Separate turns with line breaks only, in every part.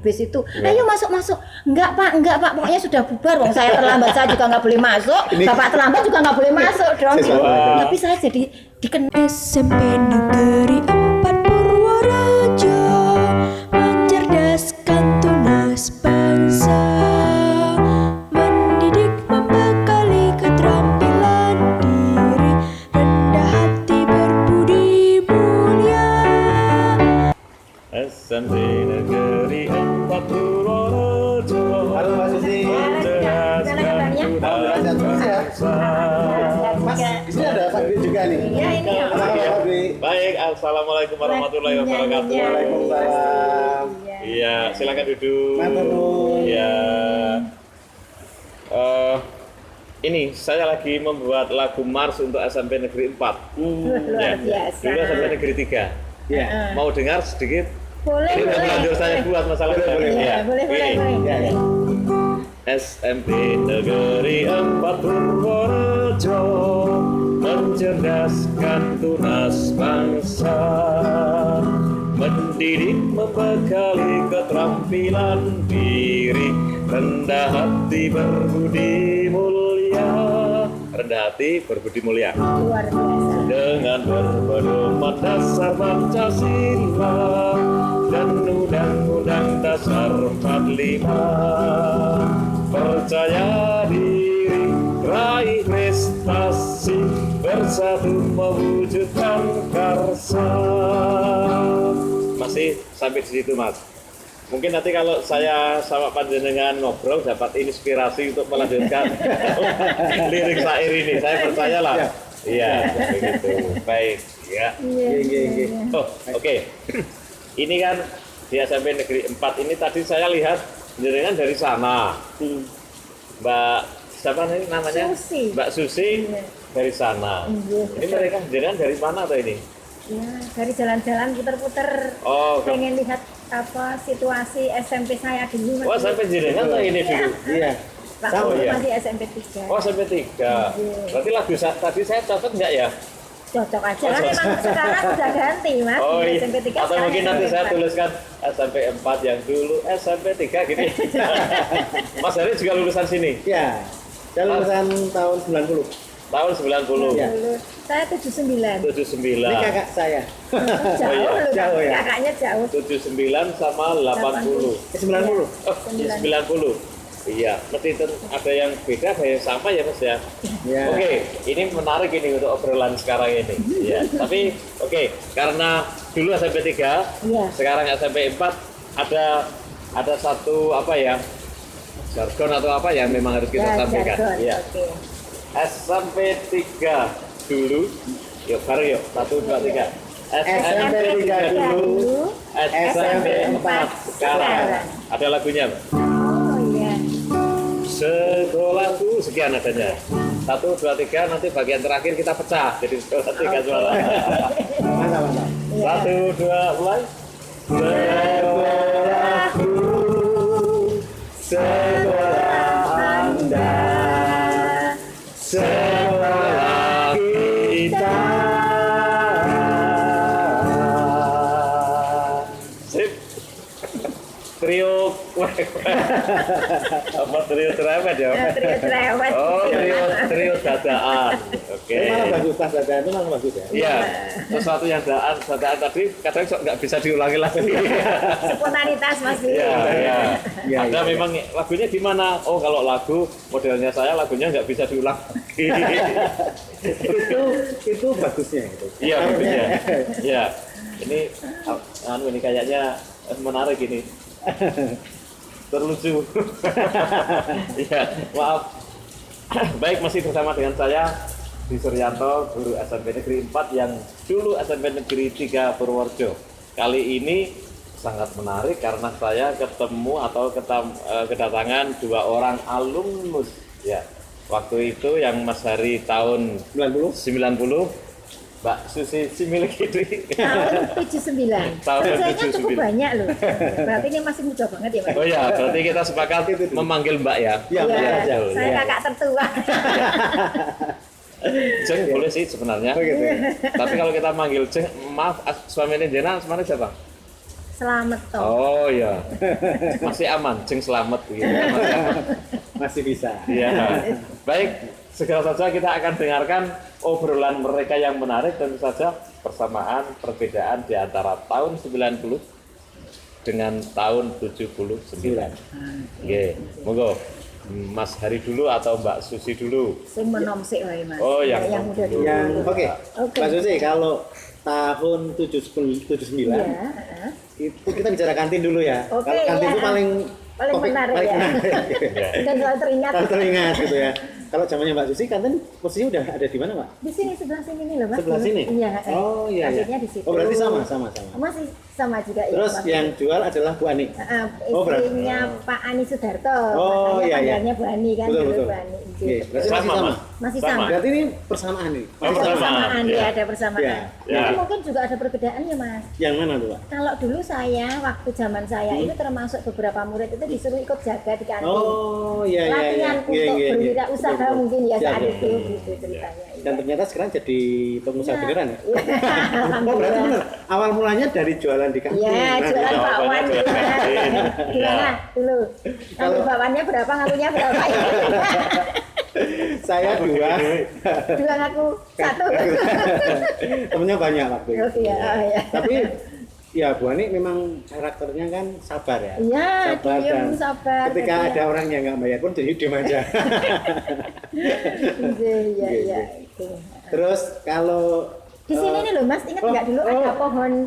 bis itu. Ayo masuk. Enggak Pak, pokoknya sudah bubar. Wong saya terlambat, saya juga nggak boleh masuk. Bapak terlambat juga nggak boleh masuk dong. Gitu. Tapi saya jadi dikenal
SMP Negeri 4 Purworejo, mencerdaskan tunas bangsa, mendidik membekali keterampilan diri, rendah hati berbudi mulia.
SMP Negeri 4 Purworejo.
Halo Mas Susi.
Mencerdaskan tunas bangsa.
Mas, di sini ada Pak Dwi juga nih.
Iya ini ya.
Apa kabar Pak Dwi?
Baik, assalamualaikum warahmatullahi wabarakatuh.
Waalaikumsalam.
Iya, silakan duduk.
Matur nuwun.
Iya. Ini saya lagi membuat lagu Mars untuk SMP Negeri 4.
Luar biasa.
Dulu SMP Negeri 3.
Iya.
Mau dengar sedikit?
Boleh.
Ini lanjut saya buat masalah
Boleh.
Ya.
Boleh.
Ya.
SMP Negeri 4 Purworejo, mencerdaskan tunas bangsa, mendidik membekali keterampilan diri, rendah hati berbudi mulia. Rendah hati berbudi mulia.
Luar biasa.
Dengan berpedoman dasar Pancasila dan Undang-Undang Dasar 45, percaya diri, raih prestasi, bersatu mewujudkan karsa. Masih sampai di situ, Mas. Mungkin nanti kalau saya sama panjenengan ngobrol dapat inspirasi untuk melanjutkan lirik syair ini. Saya percayalah. Iya, begitu. Baik, ya.
Iya.
Oh, oke. Ini kan di SMP Negeri 4 ini tadi saya lihat jenengan dari sana. Mbak siapa nih namanya?
Susi.
Mbak Susi
Iya.
dari sana.
Iya.
Ini mereka jenengan dari mana atau ini?
Ya, dari jalan-jalan puter-puter.
Oh,
Pengen lihat apa situasi SMP saya dulu.
oh sampai jenengan atau ini dulu?
Iya.
Waktu
Sama
itu
ya?
masih SMP 3.
Oh SMP 3. Berarti lagu tadi saya cocok nggak ya?
Cocok aja
Oh,
kan
cocok.
memang sekarang sudah ganti Mas.
Oh
Dari
iya.
SMP 3
Atau mungkin nanti saya
SMP 4.
tuliskan SMP 4 yang dulu SMP 3 gini. Mas Hari juga lulusan sini
Iya. Saya lulusan tahun 90.
tahun 90.
Iya.
Dulu saya 79.
79.
Ini kakak saya.
Jauh
iya.
loh,
Jauh ya?
kakaknya jauh.
79 sama 80.
90.
Oh, ya 90. Iya, mesti itu ada yang beda, ada yang sama ya Mas ya.
Iya.
Oke, ini menarik ini untuk obrolan sekarang ini. Iya, tapi oke, karena dulu SMP 3,
Iya.
sekarang SMP 4 ada satu apa ya? Jargon atau apa yang memang harus kita
Ya,
sampaikan.
jargon.
Iya.
Oke.
SMP 3 dulu. Yuk, bareng yuk. 1 2 3.
SMP 3 dulu.
SMP 4 sekarang. Ada lagunya, Mbak?
Oh iya.
Sekolahku sekian adanya. 1 2 3 nanti bagian terakhir kita pecah. Jadi sekolah 3 suara.
Mantap.
1 2 mulai. Sekolahku, sekolah Anda, sekolah kita. Sip. Trio apa trio cerewet ya?
Trio cerewet.
Oh, trio dadaan. Oke.
Ini malah bagus, pas dadaan itu malah bagus ya.
Iya, sesuatu yang dadaan tadi kadang nggak bisa diulangi lagi.
Spontanitas Mas.
Iya.
Iya,
Ada
iya.
memang lagunya gimana? Oh, kalau lagu modelnya saya lagunya nggak bisa diulang.
Itu bagusnya itu.
Iya, bagusnya. Iya. Ini ini kayaknya menarik ini. Terlucu. Iya, maaf. Baik, masih bersama dengan saya di Suryanto, guru SMP Negeri 4 yang dulu SMP Negeri 3 Purworejo. Kali ini sangat menarik karena saya ketemu atau kedatangan 2 orang alumnus ya. Waktu itu yang Mas Hari tahun
90.
90, Mbak Susi Similekidri
Tahun 79.
Tahun
Usianya
79.
cukup banyak loh. Berarti ini masih muda banget ya Mas.
Oh ya, berarti kita sepakat memanggil Mbak ya.
Iya,
Iya,
betul.
saya
Iya.
kakak tertua.
Jeng boleh sih sebenarnya.
Oh gitu ya.
Tapi kalau kita manggil Jeng, maaf suaminya Jena, sebenarnya siapa?
selamat toh.
Oh iya. Masih aman, jeng selamat gitu.
Masih bisa.
Iya. Baik, segera saja kita akan dengarkan obrolan mereka yang menarik, tentu saja persamaan perbedaan di antara tahun 90 dengan tahun 79. Oke, monggo. Mas Hari dulu atau Mbak Susi dulu?
Sing menom sik wae Mas.
Oh, yang
udah
dulu.
dulu.
Oke.
Oke.
Mbak Susi, kalau tahun 79
Iya,
itu kita bicara kantin dulu ya.
Oke,
Kalau kantin
iya.
itu paling
Paling menarik ya.
Ya.
Dan selalu teringat.
Kalau teringat gitu ya. Kalau zamannya Mbak Susi, kantin posisinya udah ada di mana, Mbak?
Di sini sebelah sini nih loh Mas.
Sebelah
dulu.
sini?
Iya.
Oh iya.
Kantinnya
Iya.
di situ.
Oh berarti sama.
Masih sama juga ya.
Terus
Mas.
yang jual adalah Bu Ani. Oh, berarti-
Istrinya Pak Ani Sudarto.
Oh,
makanya
iya, iya.
panggilannya Bu Ani kan
Betul,
dulu
betul.
Bu Ani.
Oke, berarti
Sama,
masih sama.
Mas.
Masih
Sama.
sama.
Berarti ini persamaan nih.
Oh,
Ada persamaan
ya.
ya, ada persamaan.
Ya.
Ya.
Tapi mungkin juga ada perbedaan ya Mas.
Yang mana tuh, Pak?
Kalau dulu saya, waktu zaman saya itu termasuk beberapa murid itu disuruh ikut jaga di kantin.
Oh iya iya.
Latihan
Iya,
untuk
iya, iya.
berwirausaha
Betul, betul.
mungkin ya
Iya,
saat
iya.
itu gitu ceritanya.
Dan ternyata sekarang jadi pengusaha
Iya.
beneran ya?
Iya,
Oh berarti
alhamdulillah.
bener. Awal mulanya dari jualan di kantin.
Iya,
Nah,
jualan
gitu.
bakwan
Jawabannya
gitu
jualan
kan.
kantin.
Gimana dulu? Ngambil
Kalau-
bakwannya berapa, ngakunya berapa ya?
Saya dua.
Dua ngaku satu.
Temennya banyak waktu itu.
Oh, iya, oh, iya.
Tapi ya Bu Ani memang karakternya kan sabar ya.
Iya,
sabar
diem,
dan
sabar.
ketika
Jadi
ada
ya-
orang yang nggak bayar pun jadi diem aja.
Iya, iya, iya. Itu.
Terus kalau
Di sini nih loh Mas, ingat
oh,
nggak dulu
oh.
ada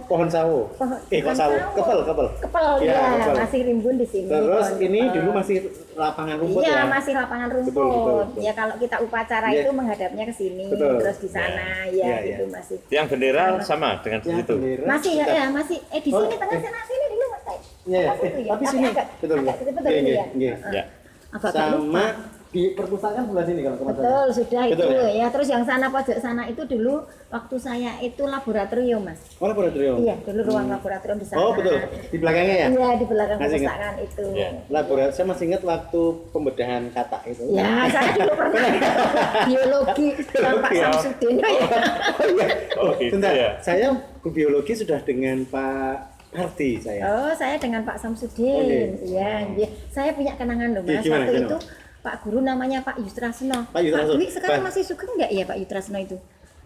pohon
sawo.
pohon
Kok sawo? Kepel.
Kepel
Iya,
ya,
kepel.
masih rimbun di sini.
Terus
pohon
ini
kepel.
dulu masih lapangan rumput
Iya,
ya.
masih lapangan rumput.
Betul, betul.
Ya kalau kita upacara
Iya.
itu menghadapnya ke sini,
Betul.
terus di sana
Iya,
ya
iya.
gitu masih.
Yang bendera sama dengan di
Yang
situ.
bendera
Masih ya,
kita-
ya masih. Di
Oh,
sini tengah sana sini dulu Mas.
Iya,
Apa itu ya?
tapi sini
agak,
betul
agak,
betul.
betul ini ya.
Iya.
Ya.
Agak
Sama di perpustakaan sebelah sini kalau teman
Betul, sudah
Betul,
itu
ya?
ya. Terus yang sana pojok sana itu dulu waktu saya itu laboratorium, Mas.
Oh, laboratorium.
Iya, dulu ruang laboratorium di sana.
Oh, betul. Di belakangnya ya?
Iya, di belakang
Masih ingat?
perpustakaan itu.
Iya.
Laboratorium saya masih ingat waktu pembedahan kata itu.
Ya, saya dulu pernah biologi dengan Pak
Iya.
Samsudin.
Oh gitu
Bentar,
ya.
saya biologi sudah dengan Pak Arti saya.
Oh, saya dengan Pak Samsudin.
Oke.
Iya, iya. Saya punya kenangan loh, Mas.
Gimana,
Waktu
gimana?
itu Pak Guru namanya Pak Yusrasno.
Pak Yusrasno.
Dwi sekarang
Pak-
masih suka nggak ya Pak Yusrasno itu?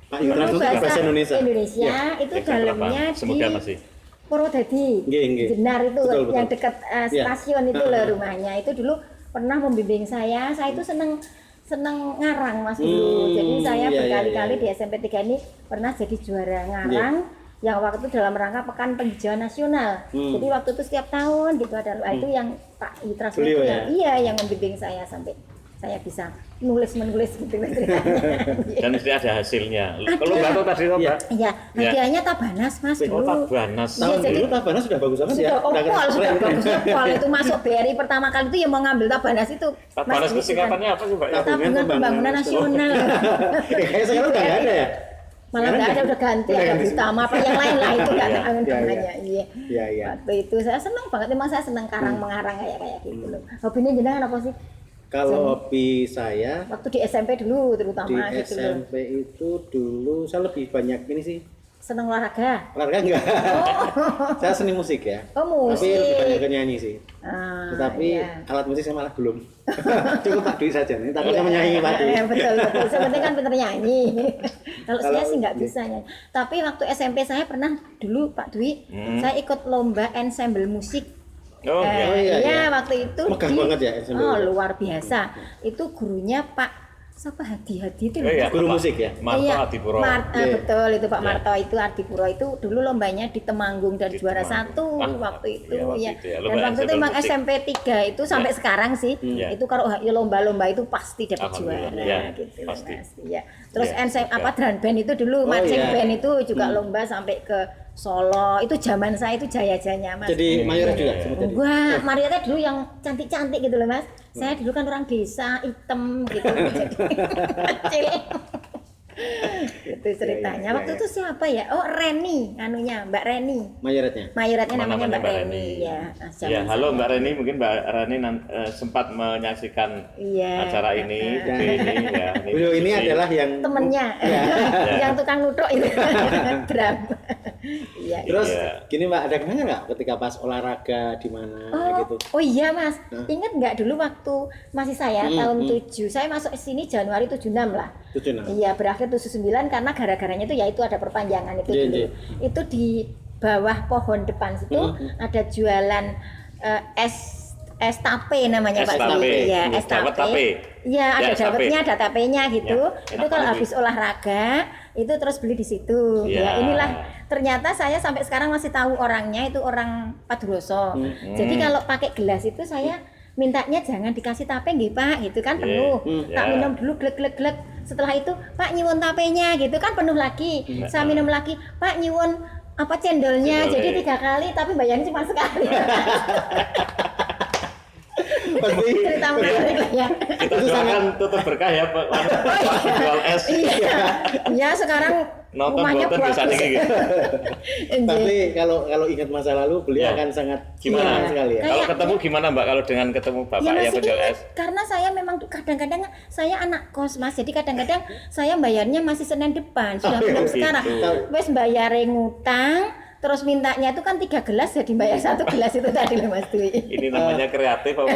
Pak Yudra
Dulu
itu bahasa Indonesia.
Indonesia
Iya.
itu
Exam
dalamnya
berapa? Semoga
di
masih.
Purwodadi.
Nggih, nggih.
Jenar itu
Betul, betul.
yang dekat
Iya.
stasiun itu
Heeh.
loh rumahnya. Itu dulu pernah membimbing saya. Saya itu seneng ngarang Mas dulu. Jadi saya
iya,
berkali-kali
iya,
di
iya.
SMP 3 ini pernah jadi juara ngarang. Yang waktu itu dalam rangka Pekan Penghijauan Nasional. Jadi waktu itu setiap tahun gitu ada itu yang Pak Yitras
Beliau
itu
ya?
iya yang membimbing saya sampai saya bisa menulis gitu ceritanya.
Dan mesti ada hasilnya.
Ada.
Kalau nggak tahu tadi apa?
Iya.
Iya,
Ya.
hadiahnya Tabanas Mas
Oh,
dulu.
Tabanas.
Iya,
Tahun
jadi-
dulu Tabana sudah bagus banget ya.
Sudah
Udah
opol, sudah
keren.
bagus opol itu masuk BRI pertama kali itu ya mau ngambil Tabanas itu.
Tabanas
Dwi
itu singkatannya apa sih, Mbak?
Tabungan
Tabungan Pembangunan Nasional.
Kayak sekarang udah nggak ada ya?
Malah nggak ada, udah ganti,
Udah
ada
ganti.
utama apa yang lain lah itu nggak
Iya,
tahu
iya,
namanya. Iya.
Iya, iya.
Waktu itu saya senang banget, memang saya senang karang mengarang kayak gitu loh. Hobinya jenengan apa sih?
Kalau hobi saya
Waktu di SMP dulu
di
terutama gitu loh.
SMP itu dulu saya lebih banyak ini sih.
Senang olahraga.
Olahraga enggak. Saya seni musik ya.
Oh, musik.
Tapi lebih banyak ke nyanyi sih.
Ah,
Tetapi
iya.
alat musik saya malah belum. Cukup Pak Dwi saja nih. Takutnya
Iya,
menyaingi Pak Dwi.
betul betul. Sebenarnya kan pinter nyanyi. Kalau saya
Kalau-
sih nggak bisa nyanyi. Tapi waktu SMP saya pernah dulu Pak Dwi,
Hmm.
saya ikut lomba ensemble musik.
Oh, iya.
Oh, iya, iya.
Waktu itu
Megah banget ya ensemble.
Oh, luar biasa. Itu gurunya Pak siapa Hadi itu
Oh,
loh,
iya.
Mas.
Guru
Pak
musik ya?
Marto
Iya,
Adipuro.
Iya.
Betul itu Pak
Iya.
Marto itu Adipuro itu dulu lombanya di Temanggung dan
Di
juara
Temanggung.
1
Ah,
waktu itu
iya, waktu
ya.
itu ya,
Dan
lomba
waktu itu
ensemble
emang
musik.
SMP 3 itu sampai sekarang sih
Iya.
itu kalau ya lomba-lomba itu pasti dapat
Alhamdulillah,
juara
iya,
gitu loh,
pasti.
Mas. Iya. Terus
Iya,
apa drum band itu dulu
Oh,
marching
iya.
band itu juga lomba sampai ke Solo. Itu zaman saya itu jaya-jayanya Mas.
Jadi mayor juga
Iya.
seperti tadi.
Enggak, Marietta dulu yang cantik-cantik gitu loh Mas. Saya dulu kan orang desa, hitam gitu. Jadi kecil. Itu ceritanya.
iya,
Waktu
iya.
itu siapa ya? Oh, Reni, anunya Mbak Reni.
Mayoretnya.
Mayoratnya namanya
Namanya
Mbak Reni. Ya,
Ya, halo Mbak Reni, mungkin Mbak Reni sempat menyaksikan
Iya.
acara ini,
Dan-
ini ya.
Beliau ini
Susi.
adalah yang
Temennya,
Ya.
yang tukang nutuk itu, drum. Iya.
Terus
Iya.
gini Mbak, ada kenangan nggak ketika pas olahraga di mana gitu?
Oh iya Mas,
Nah.
ingat nggak dulu waktu masih saya tahun 7, saya masuk sini Januari 76 lah.
76.
Iya, berakhir 79 karena gara-garanya itu yaitu ada perpanjangan itu
Iya,
dulu.
iya.
Itu di bawah pohon depan situ ada jualan es tape namanya
Es
Pak.
tape.
Iya, es
Dawet tape.
tape. Iya,
Ya,
ada
es tape.
dawetnya, ada tapenya gitu.
Ya,
Itu
enak
kalau
banget
habis olahraga itu terus beli di situ.
Iya.
Ya, inilah ternyata saya sampai sekarang masih tahu orangnya itu orang Padroso. Jadi kalau pakai gelas itu saya mintanya jangan dikasih tape nggih Pak, gitu kan
Iya.
penuh. Tak
Ya.
minum dulu glek. Setelah itu Pak nyuwun tapenya gitu kan penuh lagi. Saya minum lagi, Pak nyuwun apa cendolnya.
Cendolnya.
Jadi 3 kali tapi bayarnya cuma sekali.
Pasti
Cerita menarik lah ya.
Kita doakan tutup berkah ya Pak. Jual es.
Iya. Ya sekarang
Nonton
rumahnya
boten bisa
bagus.
nih gitu.
Tapi kalau ingat masa lalu beliau
Ya.
akan sangat
Gimana?
senang sekali ya.
Kayak-
Kalau ketemu gimana Mbak? Kalau dengan ketemu
Ya
bapak yang
masih
penjual
ingat,
es?
karena saya memang kadang-kadang saya anak kos Mas, jadi kadang-kadang saya bayarnya masih Senin depan, sudah belum
gitu.
sekarang. Wes bayar ngutang, terus mintanya itu kan 3 gelas jadi bayar 1 gelas itu tadi loh Mas Dwi.
Ini namanya kreatif apa?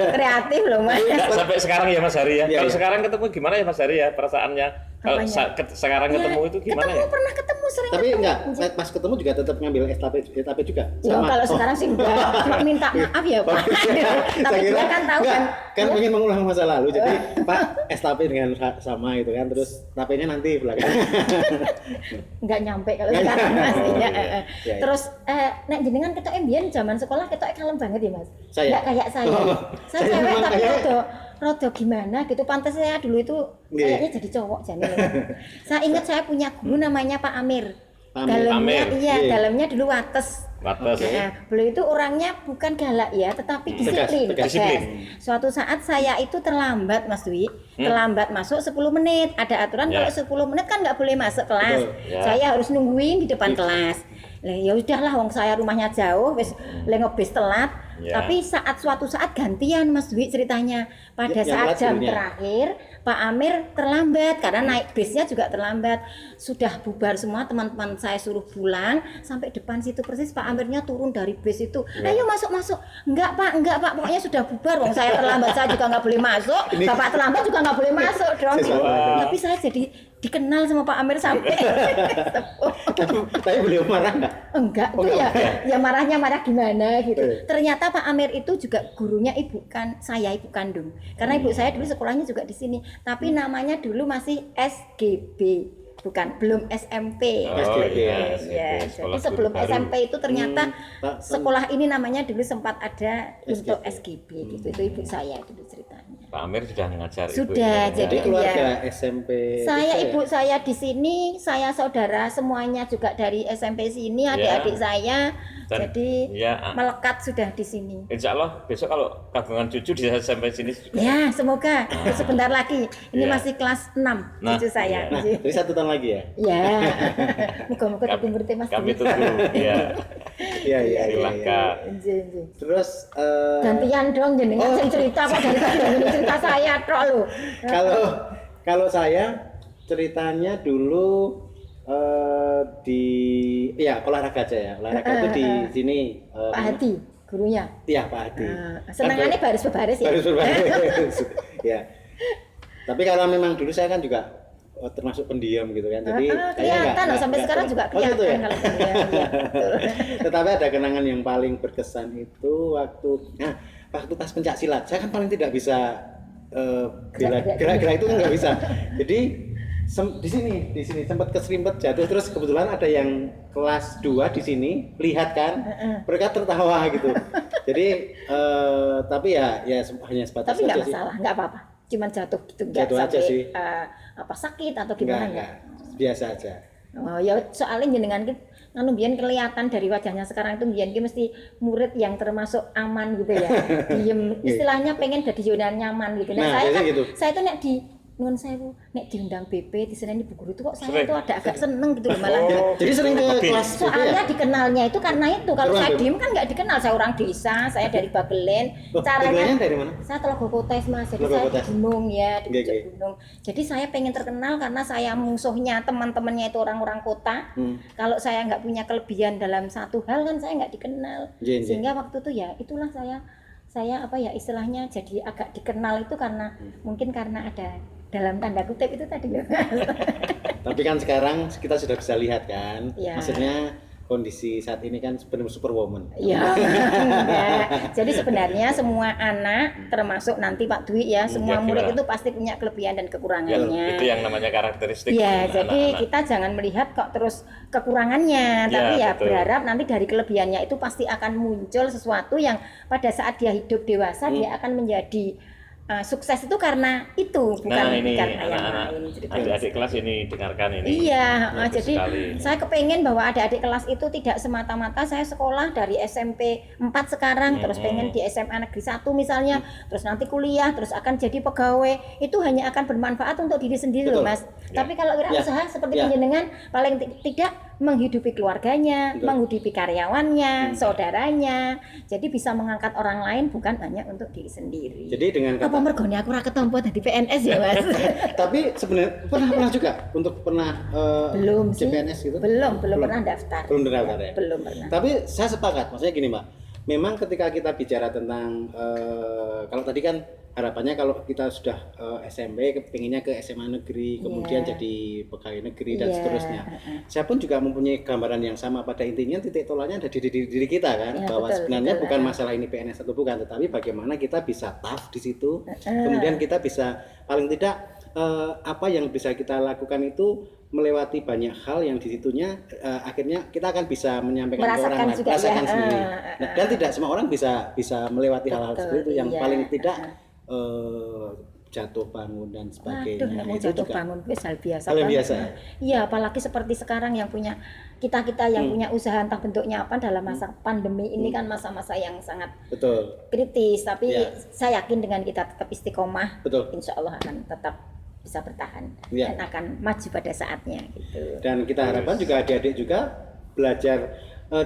Kreatif loh Mas.
Enggak, sampai sekarang ya Mas Hari ya.
Iya,
Kalau
iya.
sekarang ketemu gimana ya Mas Hari ya perasaannya? Kalau
Apanya?
sekarang ketemu itu gimana ya?
Pernah ketemu sering
Tapi
ketemu.
enggak, pas ketemu juga tetap ngambil es tape juga.
Ya kalau sekarang sih enggak, cuma minta maaf ya Pak. Tapi
Saya kira
dia kan tahu kan.
kan pengen mengulang masa lalu. Jadi Pak es tape dengan sama gitu kan. Terus tapenya nanti belakangan.
Enggak nyampe kalau sekarang Mas.
Oh,
Ya,
iya. Iya.
Terus nek jenengan ketok mbiyen zaman sekolah ketok kalem banget ya Mas.
Saya?
Enggak kayak saya.
Oh,
Saya
saya
cewek
memang
tapi
kayak-
rada gimana gitu. Pantes saya dulu itu
Nggih.
kayaknya jadi cowok jane. Saya ingat saya punya guru namanya Pak Amir.
Pak Amir.
Dalamnya
Amir.
iya,
Nggih.
dalamnya dulu wates.
Wates.
Nah, beliau itu orangnya bukan galak ya, tetapi disiplin.
tegas.
Disiplin.
Suatu saat saya itu terlambat Mas Dwi, terlambat masuk 10 menit. Ada aturan
Ya.
kalau 10 menit kan nggak boleh masuk kelas.
Betul,
ya.
Saya harus nungguin di depan kelas. Lah ya udahlah wong saya rumahnya jauh, wis le ngebis telat.
Ya.
Tapi suatu saat gantian Mas Dwi ceritanya. Pada
Yang
saat
telat
jam
gurunya.
terakhir Pak Amir terlambat karena naik bisnya juga terlambat. Sudah bubar semua teman-teman saya suruh pulang sampai depan situ persis Pak Amirnya turun dari bis itu. Ayo masuk. Enggak Pak. Pokoknya sudah bubar. Wong saya terlambat saya juga nggak boleh masuk.
Ini-
Bapak terlambat juga nggak boleh masuk dong.
Wah.
Tapi saya jadi dikenal sama Pak Amir sampai
Tapi beliau marah nggak?
enggak
Oh,
tuh
enggak.
ya marahnya marah gimana gitu.
Eh.
Ternyata Pak Amir itu juga gurunya ibu kandung. Karena ibu saya dulu sekolahnya juga di sini. Tapi namanya dulu masih SGB. Belum SMP.
Oh,
SGB,
iya,
Ya,
Sekolah
jadi sebelum
Guru Baru.
SMP itu ternyata
Pak,
sekolah ini namanya dulu sempat ada untuk
SGB.
SGB gitu. Itu ibu saya dulu ceritanya.
Pak Amir sudah mengajar
Sudah,
ibu.
jadi
Jadi keluarga
iya.
SMP.
Saya
itu
ibu saya di sini, saya saudara semuanya juga dari SMP sini,
Ya.
adik-adik saya.
Dan-
Jadi
ya.
melekat sudah di sini.
Insya Allah besok kalau kagungan cucu bisa sampai sini juga.
Ya, semoga sebentar lagi. Ini
Ya.
masih kelas 6
Nah,
cucu saya.
Nah, jadi 1 tahun lagi ya?
Ya. Muga-muga
Kami-
ditimbriti Mas.
Kami
Dwi.
tunggu. Ya,
Iya, iya.
silakan.
Nggih, nggih.
Terus
Gantian dong jenengan sing cerita kok dari tadi ngene cerita saya tok lho.
kalau saya ceritanya dulu di olahraga aja ya. Olahraga itu di sini
Pak Hadi gurunya.
Iya, Pak Hadi.
Senengannya baris bebaris ya.
Baris berbaris. Ya. Tapi kalau memang dulu saya kan juga termasuk pendiam gitu kan. Jadi kayaknya
kelihatan loh, sampai sekarang juga
Oh, gitu
kelihatan
ya?
kalau pendiam. Iya, betul.
Tetapi ada kenangan yang paling berkesan itu waktu pas pencak silat. Saya kan paling tidak bisa gerak-gerak itu kan nggak bisa. Jadi di sini sempat keserimpet jatuh, terus kebetulan ada yang kelas 2 di sini lihat kan, mereka tertawa gitu. Jadi tapi ya hanya sebatas
Tapi nggak
saja sih.
masalah, nggak apa-apa. Cuman jatuh gitu, nggak
Jatuh aja
sampai
sih.
apa sakit atau gimana
Enggak,
nggak?
biasa aja.
Oh ya soalnya jenengan ki anu mbiyen kelihatan dari wajahnya sekarang itu mbiyen ki mesti murid yang termasuk aman gitu ya. Diem istilahnya pengen jadi zona nyaman gitu. Nah,
Nah,
saya
biasanya
kan
gitu.
saya tuh nek di nuwun sewu nek diundang BP diseneni Bu Guru itu kok saya
Sering.
tuh agak seneng gitu loh malah.
Oh,
Jadi sering ke
Oke.
kelas BP ya?
Soalnya dikenalnya itu karena itu kalau
Orang
saya
BP.
diem kan nggak dikenal, saya orang desa, saya dari Bagelen.
Oh, Bagelennya dari mana?
Saya Telaga Kotes Mas, jadi
Telaga
saya
Kotes.
di gunung ya, di
Oke,
puncak
oke.
gunung. Jadi saya pengen terkenal karena saya musuhnya teman-temannya itu orang-orang kota. Kalau saya nggak punya kelebihan dalam satu hal kan saya nggak dikenal.
Iya, iya.
Sehingga waktu itu ya itulah saya apa ya istilahnya jadi agak dikenal itu karena mungkin karena ada dalam tanda kutip itu tadi ya.
Tapi kan sekarang kita sudah bisa lihat kan,
Iya.
maksudnya kondisi saat ini kan benar superwoman.
Ya, enggak. Jadi sebenarnya semua anak, termasuk nanti Pak Dwi ya, semua
Ya,
murid
gimana?
itu pasti punya kelebihan dan
Ya,
kekurangannya.
itu yang namanya karakteristik
Ya, jadi
anak-anak.
kita jangan melihat kok terus kekurangannya, tapi ya
betul.
berharap nanti dari kelebihannya itu pasti akan muncul sesuatu yang pada saat dia hidup dewasa dia akan menjadi sukses itu karena itu, bukan
Nah ini
karena yang
anak-anak
lain. ceritanya.
adik-adik kelas ini dengarkan ini.
Iya,
Bagus
jadi
sekali.
saya kepengen bahwa adik-adik kelas itu tidak semata-mata saya sekolah dari SMP 4 sekarang, terus pengen di SMA Negeri 1 misalnya, terus nanti kuliah, terus akan jadi pegawai, itu hanya akan bermanfaat untuk diri sendiri loh
Betul.
Mas. Tapi kalau wirausaha seperti
Ya.
penjenengan paling tidak menghidupi keluarganya,
Betul.
menghidupi karyawannya, saudaranya, jadi bisa mengangkat orang lain bukan hanya untuk diri sendiri.
Jadi dengan
apa
kata,
mergone aku ora ketompo dadi PNS ya Mas?
tapi sebenarnya pernah juga untuk pernah
Belum sih.
CPNS gitu?
Belum pernah daftar.
Belum terdaftar ya?
Belum pernah.
Tapi saya sepakat, maksudnya gini Mbak, memang ketika kita bicara tentang kalau tadi kan harapannya kalau kita sudah SMP pengennya ke SMA negeri, kemudian
Iya.
jadi pegawai negeri dan
Iya,
seterusnya. Saya pun juga mempunyai gambaran yang sama, pada intinya titik tolaknya ada di diri kita kan,
Iya,
bahwa
betul,
sebenarnya
betul.
bukan masalah ini PNS atau bukan, tetapi bagaimana kita bisa tough di situ, kemudian kita bisa paling tidak apa yang bisa kita lakukan itu melewati banyak hal yang di situnya akhirnya kita akan bisa menyampaikan ke
Merasakan
orang lain,
juga
merasakan
ya.
sendiri. Nah, dan tidak semua orang bisa melewati hal-hal
Betul,
seperti itu yang
iya.
paling tidak jatuh bangun dan sebagainya.
Waduh, mau
Itu
jatuh
juga
bangun itu hal biasa.
hal yang
banget.
biasa.
Iya, apalagi seperti sekarang yang punya kita yang punya usaha entah bentuknya apa dalam masa pandemi ini kan masa-masa yang sangat
Betul,
kritis. Tapi
Ya.
saya yakin dengan kita tetap istiqomah,
betul.
insya Allah akan tetap bisa bertahan
Ya.
dan akan maju pada saatnya gitu.
Dan kita harapkan juga adik-adik juga belajar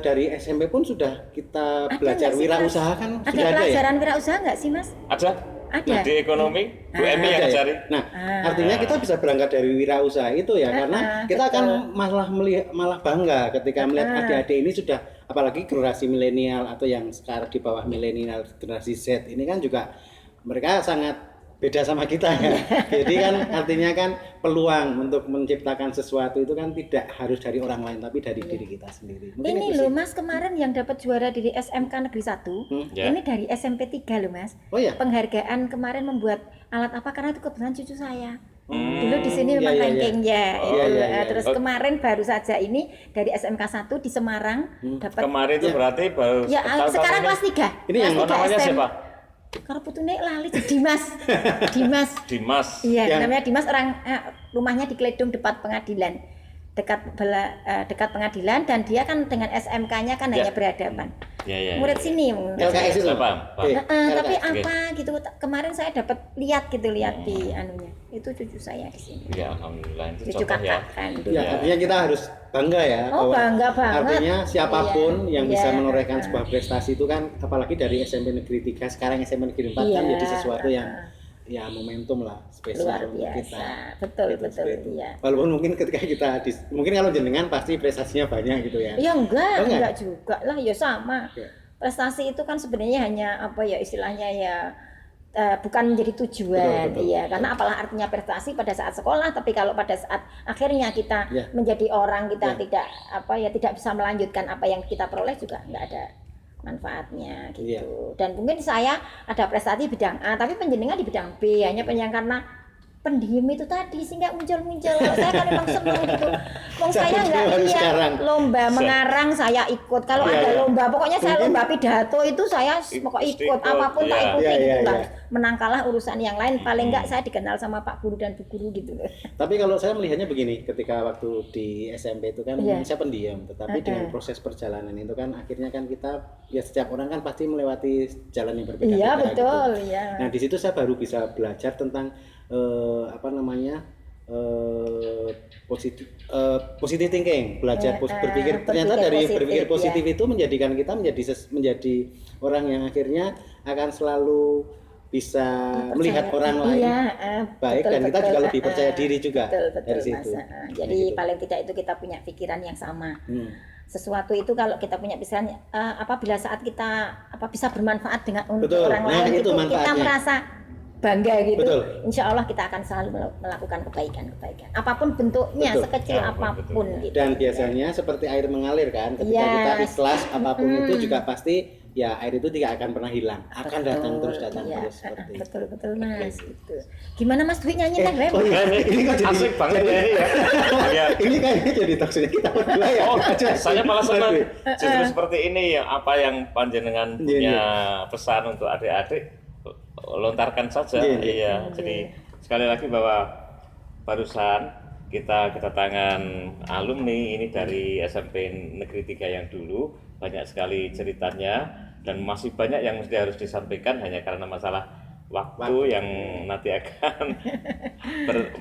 dari SMP pun sudah kita
Ada
belajar
nggak sih,
wirausaha
Mas?
kan
Ada
sudah ada ya.
pelajaran wirausaha nggak sih Mas?
Ada?
Ada.
Nah, di ekonomi, Bu Emi yang
Ada ya?
cari.
Nah, artinya kita bisa berangkat dari wirausaha itu ya, karena kita
betul.
akan malah bangga ketika melihat adik-adik ini sudah, apalagi generasi milenial atau yang sekarang di bawah milenial, generasi Z ini kan juga mereka sangat beda sama kita ya. Jadi kan artinya kan peluang untuk menciptakan sesuatu itu kan tidak harus dari orang lain tapi dari diri kita sendiri. Mungkin
Ini
itu
loh
sih.
Mas, kemarin yang dapat juara dari SMK Negeri 1,
Ya.
ini dari SMP 3 loh Mas.
Oh ya.
Penghargaan kemarin membuat alat apa karena itu kebetulan cucu saya. Dulu di sini
iya,
memang
iya,
ranking ya.
Oh,
itu.
iya, iya.
Terus kemarin baru saja ini dari SMK 1 di Semarang dapat
Kemarin itu berarti baru
ya
tahun-tahun
sekarang
ini.
kelas 3.
Ini yang
namanya siapa?
Karo putune lali Dimas. Dimas.
Dimas.
Iya,
Yang-
namanya Dimas, orang rumahnya di Kledung dekat pengadilan. Dekat pengadilan, dan dia kan dengan SMK-nya kan hanya berhadapan.
Ya.
Murid sini.
LKS itu.
Siapa? Pak?
Tapi
LKS.
apa gitu kemarin saya dapat lihat di anunya. Itu cucu saya di sini.
Ya, alhamdulillah itu
Cucu
contoh ya.
kakak kan.
Ya, artinya kita harus bangga ya.
Oh,
bahwa
bangga banget.
Artinya siapapun
Iya,
yang bisa
iya.
menorehkan sebuah prestasi itu kan, apalagi dari SMP Negeri 3 sekarang SMP Negeri 4 kan
Iya.
jadi sesuatu yang ya momentum lah spesial
Luar
untuk
biasa.
kita.
Betul,
Gitu,
betul,
seperti itu.
iya.
Walaupun mungkin ketika kita mungkin kalau jenengan pasti prestasinya banyak gitu ya.
Ya enggak,
Oh, enggak?
enggak juga lah, ya sama.
Oke.
Prestasi itu kan sebenarnya hanya apa ya istilahnya ya bukan menjadi tujuan,
Betul.
iya. Karena apalah artinya prestasi pada saat sekolah, tapi kalau pada saat akhirnya kita
Ya.
menjadi orang, kita
Ya.
tidak tidak bisa melanjutkan apa yang kita peroleh juga enggak ada manfaatnya gitu.
Iya.
Dan mungkin saya ada prestasi bidang A, tapi penjenengan di bidang B, hanya karena pendiam itu tadi sehingga muncul-muncul. Kalau saya kan memang senang gitu. Wong saya
Sampai
enggak
baru
lihat
sekarang.
lomba mengarang saya ikut. Kalau
Iya,
ada
iya.
lomba, pokoknya saya
Mungkin-
lomba pidato itu saya pokok ikut, apapun tak
iya.
ikuti
Iya, iya,
gitu lah.
iya.
menang kalah urusan yang lain, paling enggak saya dikenal sama Pak Guru dan Bu Guru gitu loh.
Tapi kalau saya melihatnya begini, ketika waktu di SMP itu kan
Iya.
saya pendiam, tetapi dengan proses perjalanan itu kan akhirnya kan kita ya setiap orang kan pasti melewati jalan yang berbeda-beda.
Iya
gitu.
betul, ya.
Nah di situ saya baru bisa belajar tentang apa namanya positive thinking, belajar berpikir. Ternyata dari berpikir positif itu menjadikan kita menjadi orang yang akhirnya akan selalu bisa melihat orang lain baik, dan kita juga lebih percaya diri juga
betul,
dari situ.
Mas. Jadi paling tidak itu kita punya pikiran yang sama. Sesuatu itu kalau kita punya pikiran apabila saat kita bisa bermanfaat dengan untuk
Betul.
orang
Nah,
lain
itu
itu kita
manfaatnya.
merasa bangga gitu.
Betul.
Insya Allah kita akan selalu melakukan kebaikan apapun bentuknya,
Betul.
sekecil
Ya,
apapun
betul.
gitu.
Dan biasanya seperti air mengalir kan, ketika
Yes.
kita ikhlas apapun itu juga pasti ya air itu tidak akan pernah hilang, akan datang terus
Iya,
terus seperti itu.
betul Mas gitu. Gimana Mas Dwi nyanyi Rem?
Oh iya, ini kok jadi
Asik banget ya ini ya. Iya.
ini kayaknya jadi talkshow kita berdua ya.
Oh, saya malah senang
Mas Dwi.
justru seperti ini ya, apa yang panjenengan punya pesan untuk adik-adik lontarkan saja. Iya. Jadi sekali lagi bahwa barusan kita kedatangan alumni ini dari SMP Negeri 3 yang dulu, banyak sekali ceritanya dan masih banyak yang mesti harus disampaikan, hanya karena masalah waktu yang nanti akan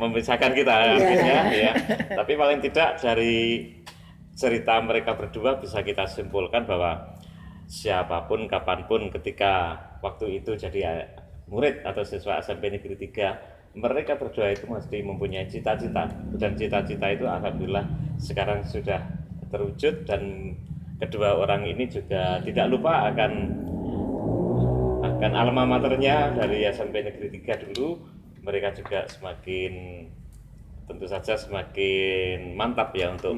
memisahkan kita akhirnya ya. Tapi paling tidak dari cerita mereka berdua bisa kita simpulkan bahwa siapapun kapanpun ketika waktu itu jadi murid atau siswa SMP Negeri 3, mereka berdua itu mesti mempunyai cita-cita, dan cita-cita itu alhamdulillah sekarang sudah terwujud, dan kedua orang ini juga tidak lupa akan alma maternya dari SMP Negeri 3 dulu. Mereka juga tentu saja semakin mantap ya untuk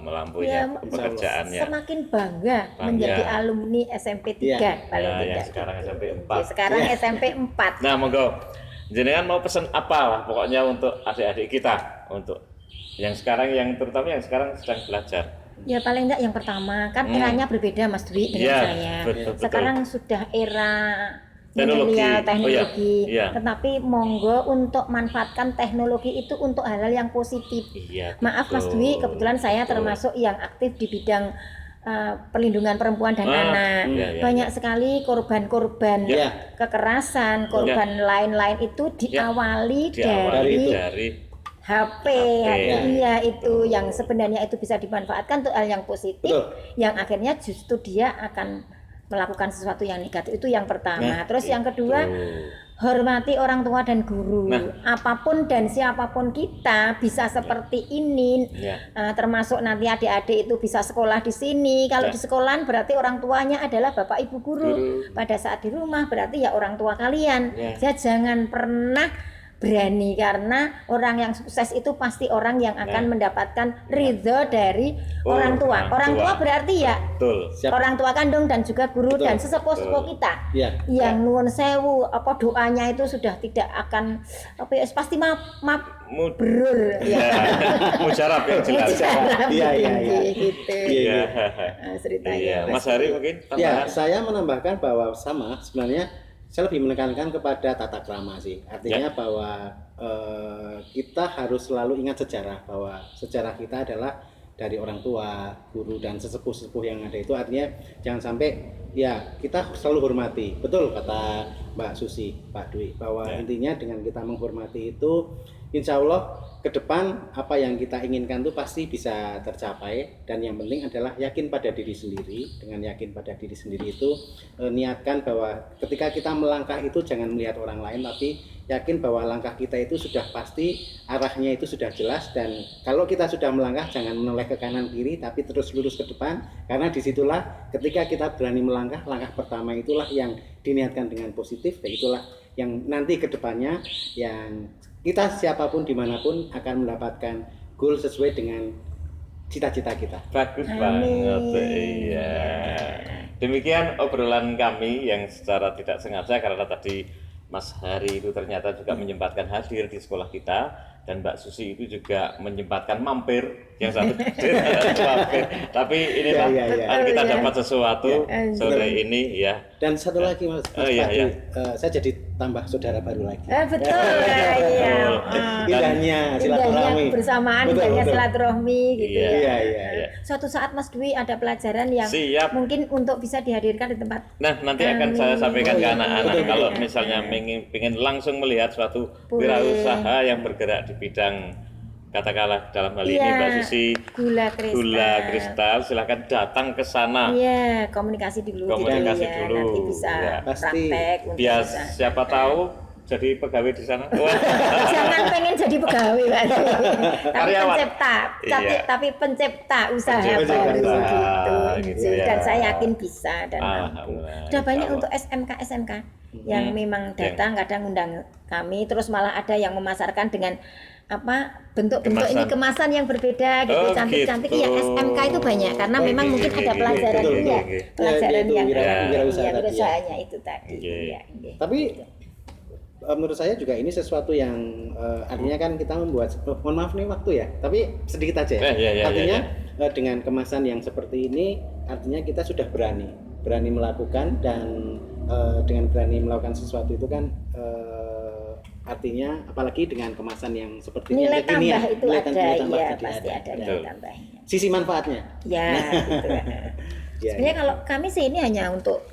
melampaui pekerjaannya.
Semakin bangga menjadi alumni SMP 3 paling
Nah, yang
tidak.
sekarang SMP 4.
Sekarang SMP 4.
Nah, monggo. Jenengan mau pesan apa lah pokoknya untuk adik-adik kita, untuk yang sekarang, yang terutama yang sekarang sedang belajar.
Ya paling enggak yang pertama kan eranya berbeda Mas Dwi dengan saya.
Betul.
Sekarang sudah era
Teknologi.
teknologi.
Iya.
Tetapi monggo untuk manfaatkan teknologi itu untuk hal-hal yang positif.
Iya.
Maaf Mas Dwi, kebetulan saya termasuk yang aktif di bidang perlindungan perempuan dan anak. Banyak sekali korban-korban kekerasan, korban lain-lain itu diawali dari HP. Iya, itu yang sebenarnya itu bisa dimanfaatkan untuk hal yang positif. Yang akhirnya justru dia akan melakukan sesuatu yang negatif. Itu yang pertama. Terus yang kedua, hormati orang tua dan guru. Apapun dan siapapun kita bisa seperti ini. Termasuk nanti adik-adik itu bisa sekolah di sini. Kalau di sekolahan berarti orang tuanya adalah bapak ibu guru. Pada saat di rumah berarti ya orang tua kalian. Ya jangan pernah berani, karena orang yang sukses itu pasti orang yang akan mendapatkan ridho dari orang tua. Orang tua berarti ya orang tua kandung dan juga guru dan sesepuh-sepuh kita. Yang nuwun sewu apa doanya itu sudah tidak akan pasti mabrur ya.
Mujarab yang jelas.
Iya.
Gitu. Ceritanya.
Mas Hari mungkin tambahan?
Ya, saya menambahkan bahwa sama sebenarnya saya lebih menekankan kepada tata krama sih. Artinya bahwa kita harus selalu ingat sejarah, bahwa sejarah kita adalah dari orang tua, guru dan sesepuh-sesepuh yang ada itu. Artinya jangan sampai ya kita selalu hormati. Betul kata Mbak Susi, Pak Dwi, bahwa intinya dengan kita menghormati itu insya Allah ke depan apa yang kita inginkan itu pasti bisa tercapai. Dan yang penting adalah yakin pada diri sendiri. Dengan yakin pada diri sendiri itu niatkan bahwa ketika kita melangkah itu jangan melihat orang lain, tapi yakin bahwa langkah kita itu sudah pasti, arahnya itu sudah jelas. Dan kalau kita sudah melangkah jangan menoleh ke kanan kiri, tapi terus lurus ke depan. Karena disitulah ketika kita berani melangkah, langkah pertama itulah yang diniatkan dengan positif, dan itulah yang nanti ke depannya yang kita siapapun dimanapun akan mendapatkan goal sesuai dengan cita-cita kita.
Bagus banget. Iya. Demikian obrolan kami yang secara tidak sengaja, karena tadi Mas Hari itu ternyata juga menyempatkan hadir di sekolah kita, dan Mbak Susi itu juga menyempatkan mampir, yang satu mampir. Tapi inilah kita dapat sesuatu sore ini ya.
Dan satu lagi Mas,
iya,
Padi,
iya.
Saya jadi tambah saudara baru lagi.
Betul, iya.
Indahnya silaturahmi.
Bersamaan,
Betul,
indahnya
betul.
silaturahmi gitu
Iya,
ya.
iya, iya.
Suatu saat Mas Dwi ada pelajaran yang
Siap.
mungkin untuk bisa dihadirkan di tempat.
Nah, nanti akan saya sampaikan ke anak-anak
Betul,
kalau
betul.
misalnya pengen langsung melihat suatu
Boleh.
wirausaha yang bergerak di bidang katakanlah dalam hal ini
Iya,
Mbak Susi
gula kristal.
silahkan datang ke sana.
Iya, komunikasi dulu.
Komunikasi
gitu ya.
dulu,
Nanti bisa
ya.
Pasti.
praktek untuk
Biar
bisa.
siapa tahu jadi pegawai di sana. Wah.
Jangan pengen jadi pegawai Pak Dwi. tapi
Karyawan.
pencipta,
Iya.
tapi pencipta usaha
Pencipta
baru
usaha,
gitu.
gitu ya.
Dan saya yakin bisa dan mampu.
Alhamdulillah,
Sudah banyak
insya
untuk SMK yang memang datang kadang undang kami, terus malah ada yang memasarkan dengan apa bentuk-bentuk ini kemasan yang berbeda gitu,
Oh,
cantik-cantik.
gitu.
Iya, SMK itu banyak karena memang
Oke,
mungkin
oke,
ada
oke,
pelajaran
oke,
iya,
oke.
pelajaran
Ya, itu
yang
wirausaha
iya,
tadi ya.
wirausaha itu tadi.
Oke.
Iya, iya.
Tapi menurut saya juga ini sesuatu yang artinya kan kita membuat, mohon maaf nih waktu ya, tapi sedikit aja ya.
Iya,
Artinya dengan kemasan yang seperti ini, artinya kita sudah berani melakukan dan dengan berani melakukan sesuatu itu kan artinya apalagi dengan kemasan yang seperti ini
Nilai
yang kekinian,
tambah itu
nilai
ada,
tambah
iya
tadi
pasti ada
Betul.
nilai tambahnya.
Sisi manfaatnya.
Ya, gitu.
Ya,
Sebenarnya kalau kami sih ini hanya untuk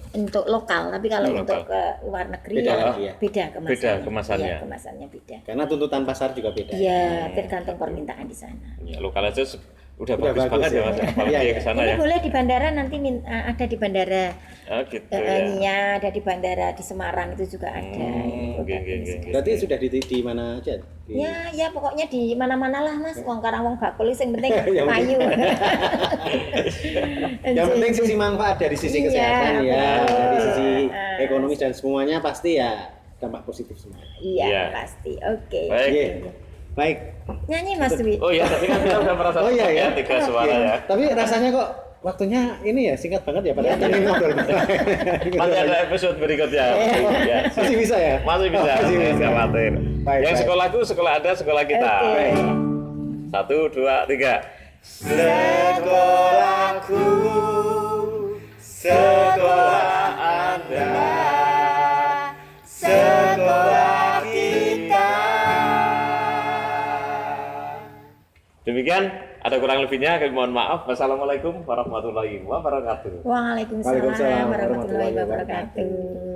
lokal, tapi kalau
Untuk
untuk
lokal.
ke luar negeri
Beda
ya
lagi ya?
beda kemasannya.
Beda kemasannya.
Iya, kemasannya beda.
karena tuntutan pasar juga beda.
Iya, tergantung permintaan di sana.
Ya, lokal aja udah
Udah
bagus
bagus
banget ya
ya.
Mas.
Iya,
Apalagi
iya.
ke sana
Ini
ya.
boleh di bandara nanti ada di bandara.
Oh, gitu ya.
Iya, ada di bandara di Semarang itu juga ada.
Hmm,
Produk
oke,
ini.
oke.
Berarti sudah di mana aja?
Ya pokoknya di mana-mana lah Mas. Wong karang wong bakul sing penting
Yang
payu.
Yang penting sisi manfaat dari sisi
Iya,
kesehatan ya,
betul.
dari sisi
Ah.
ekonomis dan semuanya pasti ya dampak positif semua.
Iya,
Iya.
pasti. Oke.
Baik.
Oke. Baik.
Nyanyi Mas Dwi.
Oh iya, tapi kan kita udah merasa
Oh iya ya.
tiga suara
Iya.
ya.
Tapi rasanya kok waktunya ini ya singkat banget ya padahal tadi ngobrol.
Masih ada episode berikutnya. Ya.
Masih bisa ya?
Masih bisa,
Oh, masih
jangan
bisa.
khawatir.
Baik,
Yang
baik.
sekolahku, sekolah ada, sekolah kita.
Oke.
1, 2, 3.
Sekolahku, sekolah Anda, sekolah kita.
Demikian, ada kurang lebihnya, kami mohon maaf. Wassalamualaikum warahmatullahi wabarakatuh.
Waalaikumsalam
Waalaikumsalam
warahmatullahi
warahmatullahi
wabarakatuh.